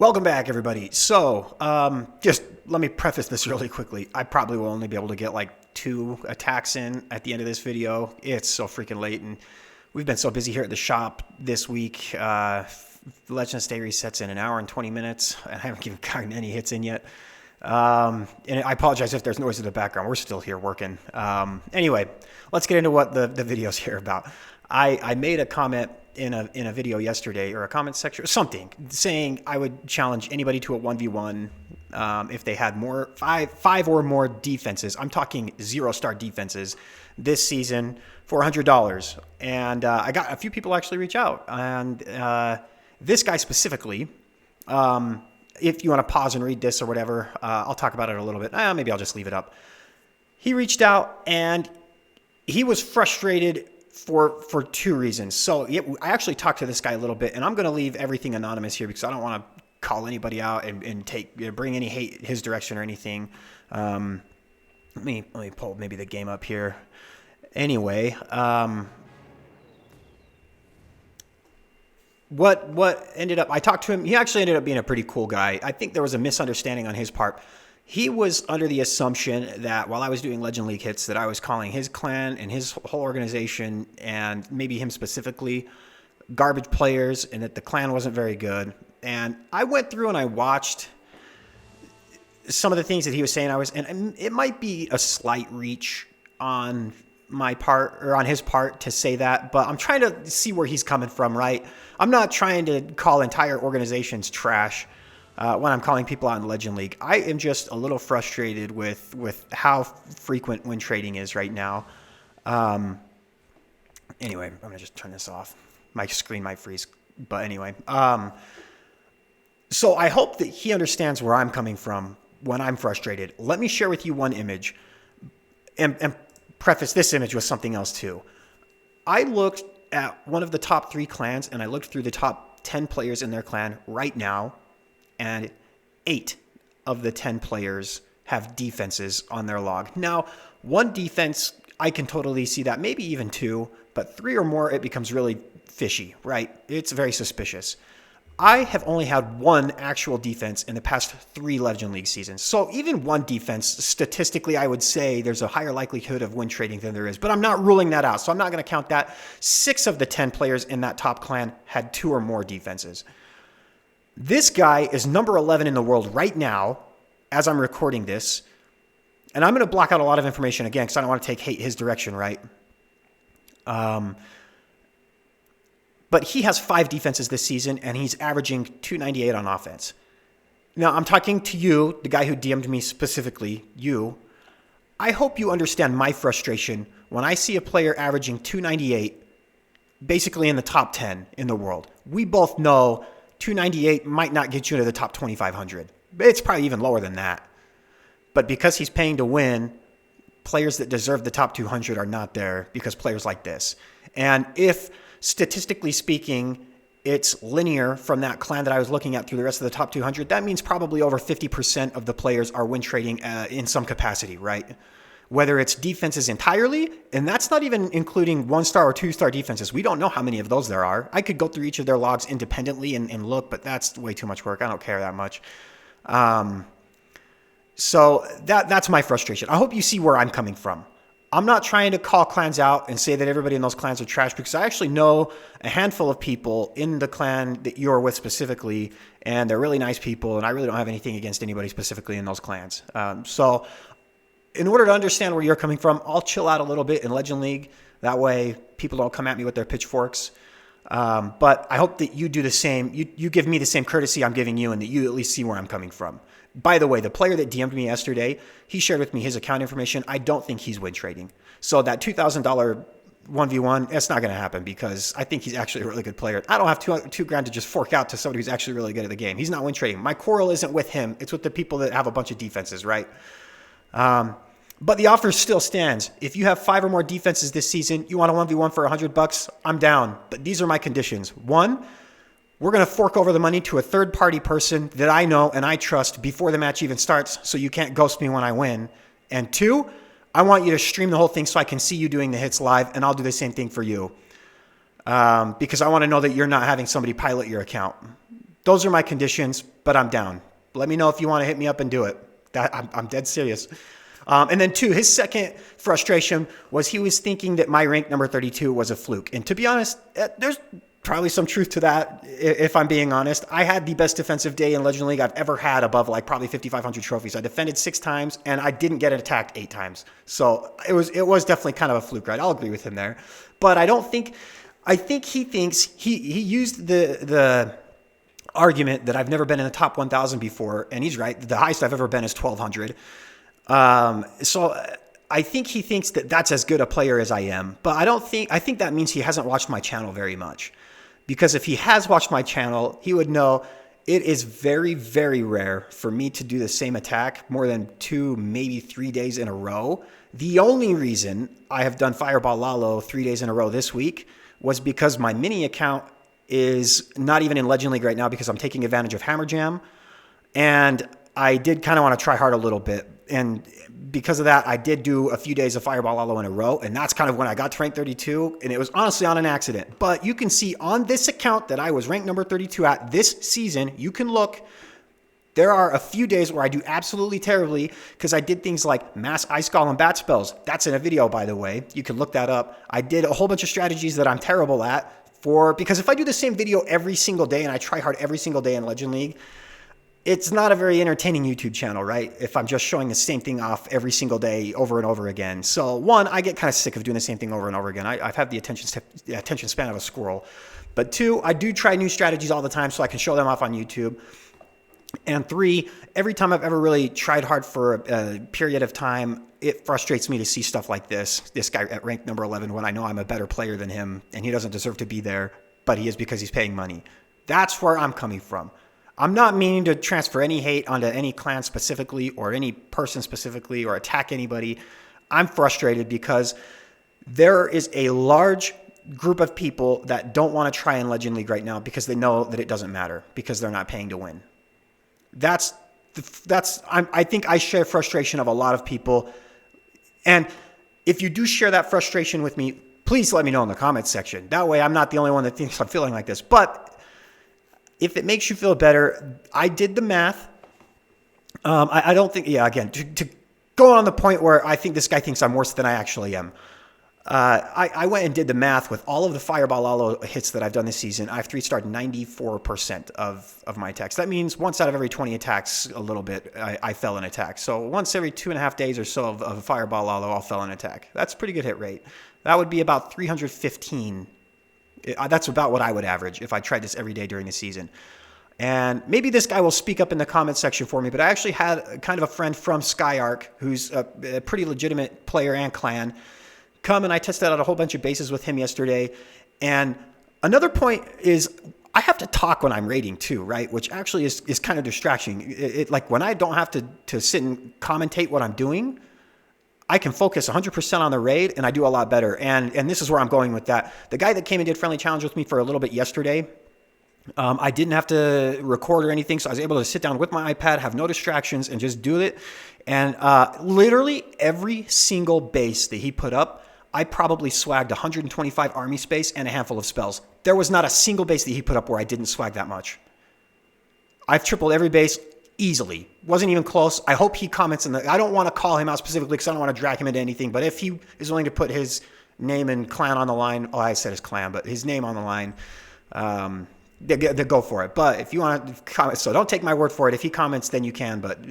Welcome back, everybody. So, just let me preface this really quickly. I probably will only be able to get like 2 attacks in at the end of this video. It's so freaking late, and we've been so busy here at the shop this week. Legends Day resets in an hour and 20 minutes. I haven't even gotten any hits in yet. And I apologize if there's noise in the background. We're still here working. Anyway, let's get into what the video's here about. I made a comment in a video yesterday, or a comment section or something, saying I would challenge anybody to a 1v1 if they had five or more defenses. I'm talking 0-star defenses this season for $100. And I got a few people actually reach out. And this guy specifically, if you want to pause and read this or whatever, I'll talk about it a little bit. Maybe I'll just leave it up. He reached out and he was frustrated for 2 reasons. So I actually talked to this guy a little bit, and I'm going to leave everything anonymous here because I don't want to call anybody out and bring any hate his direction or anything. Let me pull maybe the game up here. Anyway, what ended up, I talked to him. He actually ended up being a pretty cool guy. I think there was a misunderstanding on his part. He was under the assumption that while I was doing Legend League hits, that I was calling his clan and his whole organization, and maybe him specifically, garbage players, and that the clan wasn't very good. And I went through and I watched some of the things that he was saying. And it might be a slight reach on my part, or on his part, to say that, but I'm trying to see where he's coming from, right? I'm not trying to call entire organizations trash when I'm calling people out in Legend League. I am just a little frustrated with how frequent win trading is right now. Anyway, I'm going to just turn this off. My screen might freeze, but anyway. So I hope that he understands where I'm coming from when I'm frustrated. Let me share with you one image and preface this image with something else too. I looked at one of the top 3 clans, and I looked through the top 10 players in their clan right now, and 8 of the 10 players have defenses on their log. Now, 1 defense, I can totally see that, maybe even 2, but 3 or more, it becomes really fishy, right? It's very suspicious. I have only had 1 actual defense in the past 3 Legend League seasons. So even 1 defense, statistically, I would say there's a higher likelihood of win trading than there is, but I'm not ruling that out. So I'm not going to count that. 6 of the 10 players in that top clan had 2 or more defenses. This guy is number 11 in the world right now, as I'm recording this. And I'm going to block out a lot of information again because I don't want to take hate his direction, right? But he has 5 defenses this season, and he's averaging 298 on offense. Now, I'm talking to you, the guy who DM'd me specifically, you. I hope you understand my frustration when I see a player averaging 298, basically in the top 10 in the world. We both know 298 might not get you into the top 2,500. It's probably even lower than that. But because he's paying to win, players that deserve the top 200 are not there because players like this. And if, statistically speaking, it's linear from that clan that I was looking at through the rest of the top 200, that means probably over 50% of the players are win trading in some capacity, right? Whether it's defenses entirely, and that's not even including 1-star or 2-star defenses. We don't know how many of those there are. I could go through each of their logs independently and look, but that's way too much work. I don't care that much. So that's my frustration. I hope you see where I'm coming from. I'm not trying to call clans out and say that everybody in those clans are trash, because I actually know a handful of people in the clan that you're with specifically, and they're really nice people, and I really don't have anything against anybody specifically in those clans. So in order to understand where you're coming from, I'll chill out a little bit in Legend League. That way people don't come at me with their pitchforks. But I hope that you do the same. You give me the same courtesy I'm giving you, and that you at least see where I'm coming from. By the way, the player that DM'd me yesterday, he shared with me his account information. I don't think he's win trading. So that $2,000 1v1, that's not going to happen because I think he's actually a really good player. I don't have $2,000 to just fork out to somebody who's actually really good at the game. He's not win trading. My quarrel isn't with him. It's with the people that have a bunch of defenses, right? But the offer still stands. If you have 5 or more defenses this season, you want a 1v1 for $100, I'm down. But these are my conditions. 1, we're going to fork over the money to a third-party person that I know and I trust before the match even starts, so you can't ghost me when I win. And 2, I want you to stream the whole thing so I can see you doing the hits live, and I'll do the same thing for you. Because I want to know that you're not having somebody pilot your account. Those are my conditions, but I'm down. Let me know if you want to hit me up and do it. I'm dead serious. And then 2, his second frustration was he was thinking that my rank number 32 was a fluke. And to be honest, there's probably some truth to that, if I'm being honest. I had the best defensive day in Legend League I've ever had, above like probably 5,500 trophies. I defended 6 times, and I didn't get attacked 8 times. So it was definitely kind of a fluke, right? I'll agree with him there. But I think he thinks he used the argument that I've never been in the top 1,000 before, and he's right. The highest I've ever been is 1,200. So I think he thinks that that's as good a player as I am, but I think that means he hasn't watched my channel very much. Because if he has watched my channel, he would know it is very, very rare for me to do the same attack more than 2, maybe 3 days in a row. The only reason I have done Fireball Lalo 3 days in a row this week was because my mini account is not even in Legend League right now because I'm taking advantage of Hammer Jam. And I did kind of want to try hard a little bit. And because of that, I did do a few days of Fireball Lalo in a row. And that's kind of when I got to rank 32. And it was honestly on an accident. But you can see on this account that I was ranked number 32 at this season, you can look. There are a few days where I do absolutely terribly because I did things like mass ice golem bat spells. That's in a video, by the way. You can look that up. I did a whole bunch of strategies that I'm terrible at because if I do the same video every single day and I try hard every single day in Legend League, it's not a very entertaining YouTube channel, right? If I'm just showing the same thing off every single day over and over again. So 1, I get kind of sick of doing the same thing over and over again. I've had the attention span of a squirrel. But 2, I do try new strategies all the time so I can show them off on YouTube. And 3, every time I've ever really tried hard for a period of time, it frustrates me to see stuff like this guy at rank number 11 when I know I'm a better player than him and he doesn't deserve to be there, but he is because he's paying money. That's where I'm coming from. I'm not meaning to transfer any hate onto any clan specifically or any person specifically or attack anybody. I'm frustrated because there is a large group of people that don't want to try in Legend League right now because they know that it doesn't matter because they're not paying to win. I think I share frustration of a lot of people. And if you do share that frustration with me, please let me know in the comments section. That way I'm not the only one that thinks I'm feeling like this. But if it makes you feel better, I did the math. I don't think, again, to go on the point where I think this guy thinks I'm worse than I actually am. I went and did the math with all of the Fireball Lalo hits that I've done this season. I've 3-starred 94% of my attacks. That means once out of every 20 attacks, a little bit, I fell in attack. So once every 2.5 days or so of Fireball Lalo, I'll fell in attack. That's a pretty good hit rate. That would be about 315. That's about what I would average if I tried this every day during the season. And maybe this guy will speak up in the comment section for me, but I actually had kind of a friend from SkyArk who's a pretty legitimate player and clan come, and I tested out a whole bunch of bases with him yesterday. And another point is I have to talk when I'm raiding too, right? Which actually is kind of distraction. Like when I don't have to sit and commentate what I'm doing, I can focus 100% on the raid and I do a lot better. And this is where I'm going with that. The guy that came and did Friendly Challenge with me for a little bit yesterday, I didn't have to record or anything, so I was able to sit down with my iPad, have no distractions, and just do it. And literally every single base that he put up, I probably swagged 125 army space and a handful of spells. There was not a single base that he put up where I didn't swag that much. I've tripled every base easily. Wasn't even close. I hope he comments in the... I don't want to call him out specifically because I don't want to drag him into anything, but if he is willing to put his name and clan on the line... Oh, I said his clan, but his name on the line... They go for it. But if you want to comment, so don't take my word for it. If he comments, then you can. But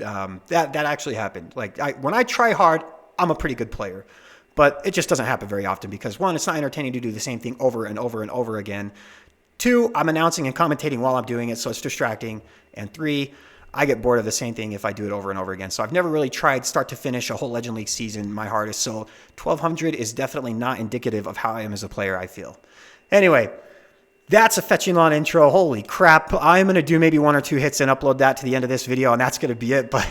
that actually happened. Like when I try hard, I'm a pretty good player. But it just doesn't happen very often because 1, it's not entertaining to do the same thing over and over and over again. 2, I'm announcing and commentating while I'm doing it, so it's distracting. And 3, I get bored of the same thing if I do it over and over again. So I've never really tried start to finish a whole Legend League season my hardest. So 1,200 is definitely not indicative of how I am as a player, I feel. Anyway, that's a fetching lawn intro. Holy crap. I'm going to do maybe 1 or 2 hits and upload that to the end of this video, and that's going to be it. But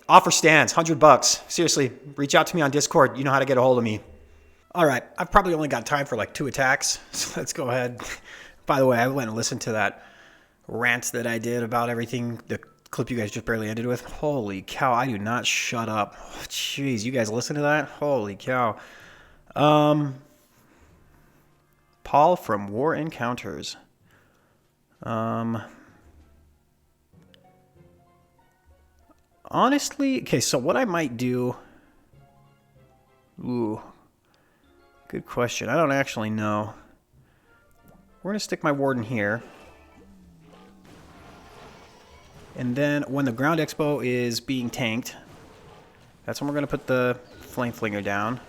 offer stands, $100. Seriously, reach out to me on Discord. You know how to get a hold of me. All right, I've probably only got time for like 2 attacks, so let's go ahead. By the way, I went and listened to that rant that I did about everything, the clip you guys just barely ended with. Holy cow, I do not shut up. Jeez, you guys listen to that? Holy cow. Paul from War Encounters. Honestly, okay, so what I might do... Ooh. Good question. I don't actually know. We're going to stick my warden here. And then when the ground expo is being tanked, that's when we're going to put the flame flinger down.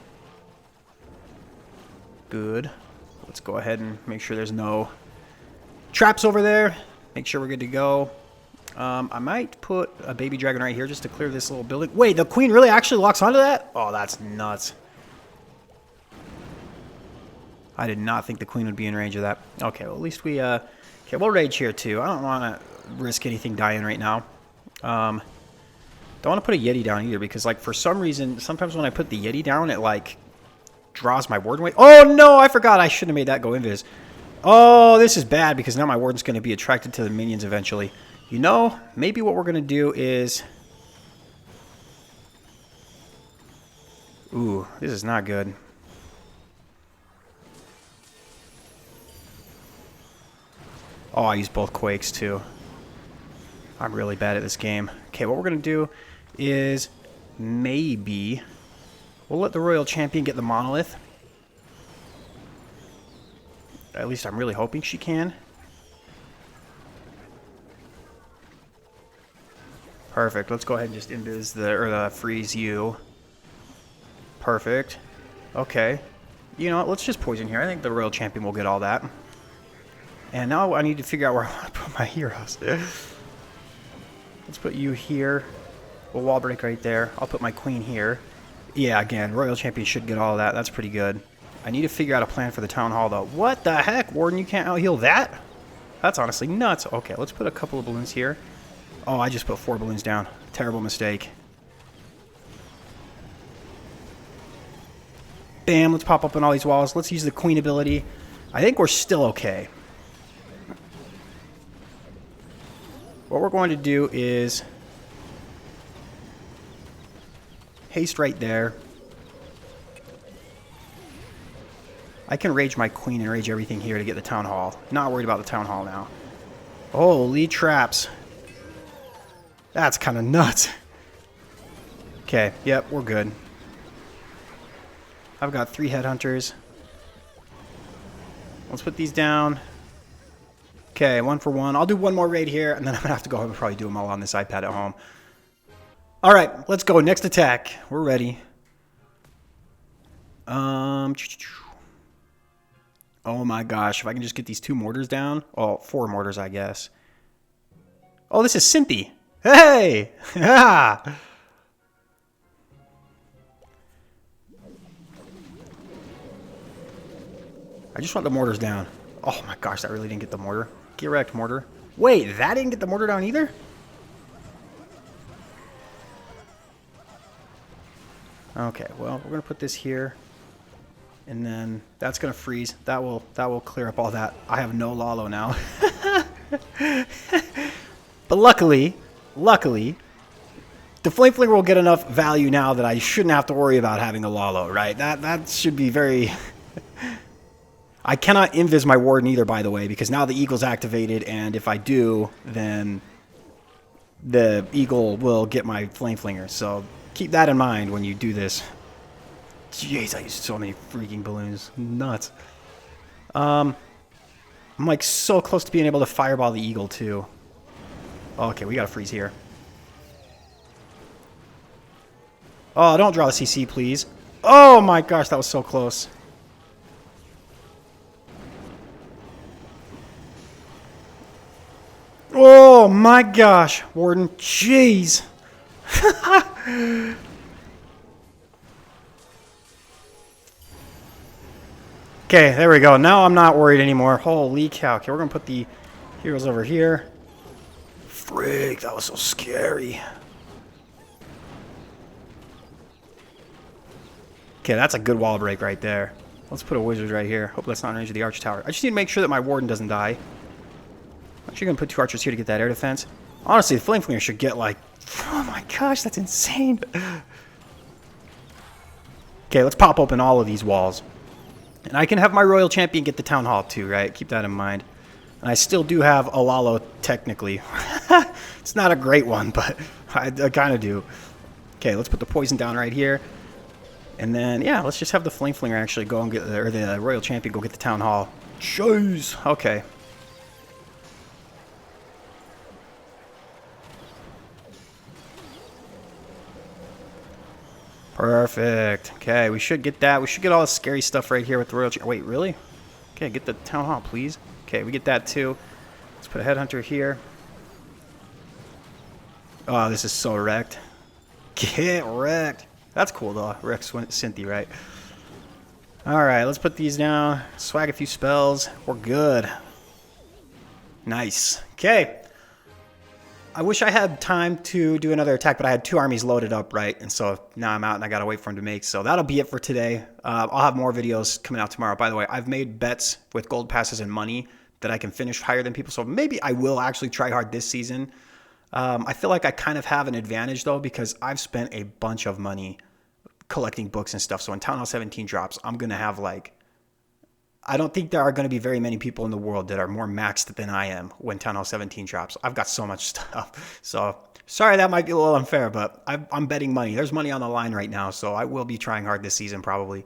Good. Let's go ahead and make sure there's no traps over there. Make sure we're good to go. I might put a baby dragon right here just to clear this little building. Wait, the queen really actually locks onto that? Oh, that's nuts. I did not think the queen would be in range of that. Okay, well, at least we... Okay, we'll rage here, too. I don't want to risk anything dying right now. Don't want to put a Yeti down either, because, like, for some reason, sometimes when I put the Yeti down, it, like, draws my warden away. Oh, no, I forgot. I shouldn't have made that go invis. Oh, this is bad, because now my warden's going to be attracted to the minions eventually. You know, maybe what we're going to do is... Ooh, this is not good. Oh, I used both quakes, too. I'm really bad at this game. Okay, what we're going to do is maybe we'll let the Royal Champion get the monolith. At least I'm really hoping she can. Perfect. Let's go ahead and just invis the freeze you. Perfect. Okay. You know what? Let's just poison here. I think the Royal Champion will get all that. And now I need to figure out where I want to put my heroes. Let's put you here. We'll wall break right there. I'll put my queen here. Yeah, again, Royal Champion should get all of that. That's pretty good. I need to figure out a plan for the Town Hall, though. What the heck, Warden? You can't out-heal that? That's honestly nuts. Okay, let's put a couple of balloons here. Oh, I just put 4 balloons down. Terrible mistake. Bam, let's pop up on all these walls. Let's use the queen ability. I think we're still okay. What we're going to do is haste right there. I can rage my queen and rage everything here to get the town hall. Not worried about the town hall now. Holy traps. That's kind of nuts. Okay, yep, we're good. I've got 3 headhunters. Let's put these down. Okay, 1 for 1. I'll do one more raid here, and then I'm going to have to go home and probably do them all on this iPad at home. All right, let's go. Next attack. We're ready. Oh my gosh, if I can just get these 2 mortars down. Oh, 4 mortars, I guess. Oh, this is Cynthia. Hey! Yeah! I just want the mortars down. Oh my gosh, that really didn't get the mortar. Get wrecked, mortar. Wait, that didn't get the mortar down either? Okay, well, we're going to put this here. And then that's going to freeze. That will clear up all that. I have no lalo now. But luckily, the Flame Flinger will get enough value now that I shouldn't have to worry about having the lalo, right? That should be very... I cannot invis my warden either, by the way, because now the eagle's activated, and if I do, then the eagle will get my flame flinger. So keep that in mind when you do this. Jeez, I used so many freaking balloons. Nuts. I'm like so close to being able to fireball the eagle too. Okay, we gotta freeze here. Oh, don't draw the CC, please. Oh my gosh, that was so close. Oh my gosh, Warden. Jeez. Okay, there we go. Now I'm not worried anymore. Holy cow. Okay, we're going to put the heroes over here. Frig, that was so scary. Okay, that's a good wall break right there. Let's put a wizard right here. Hope that's not in range of the arch tower. I just need to make sure that my warden doesn't die. I'm actually going to put 2 archers here to get that air defense. Honestly, the flame flinger should get like... Oh my gosh, that's insane. Okay, let's pop open all of these walls. And I can have my royal champion get the town hall too, right? Keep that in mind. And I still do have a lalo technically. It's not a great one, but I kind of do. Okay, let's put the poison down right here. And then, yeah, let's just have the Flame Flinger actually go and get, or the Royal Champion go get the Town Hall. Jeez. Okay. Perfect. Okay, we should get that. We should get all the scary stuff right here with the Royal Champion. Wait, really? Okay, get the Town Hall, please. Okay, we get that too. Let's put a Headhunter here. Oh, this is so wrecked. Get wrecked. That's cool, though. Rex Cynthia, right? Alright, let's put these down. Swag a few spells. We're good. Nice. Okay. I wish I had time to do another attack, but I had 2 armies loaded up, right? And so now I'm out and I gotta wait for them to make. So that'll be it for today. I'll have more videos coming out tomorrow. By the way, I've made bets with gold passes and money that I can finish higher than people. So maybe I will actually try hard this season. I feel like I kind of have an advantage, though, because I've spent a bunch of money collecting books and stuff. So when Town Hall 17 drops, I'm going to have like, I don't think there are going to be very many people in the world that are more maxed than I am when Town Hall 17 drops. I've got so much stuff. So sorry, that might be a little unfair, but I'm betting money. There's money on the line right now. So I will be trying hard this season probably.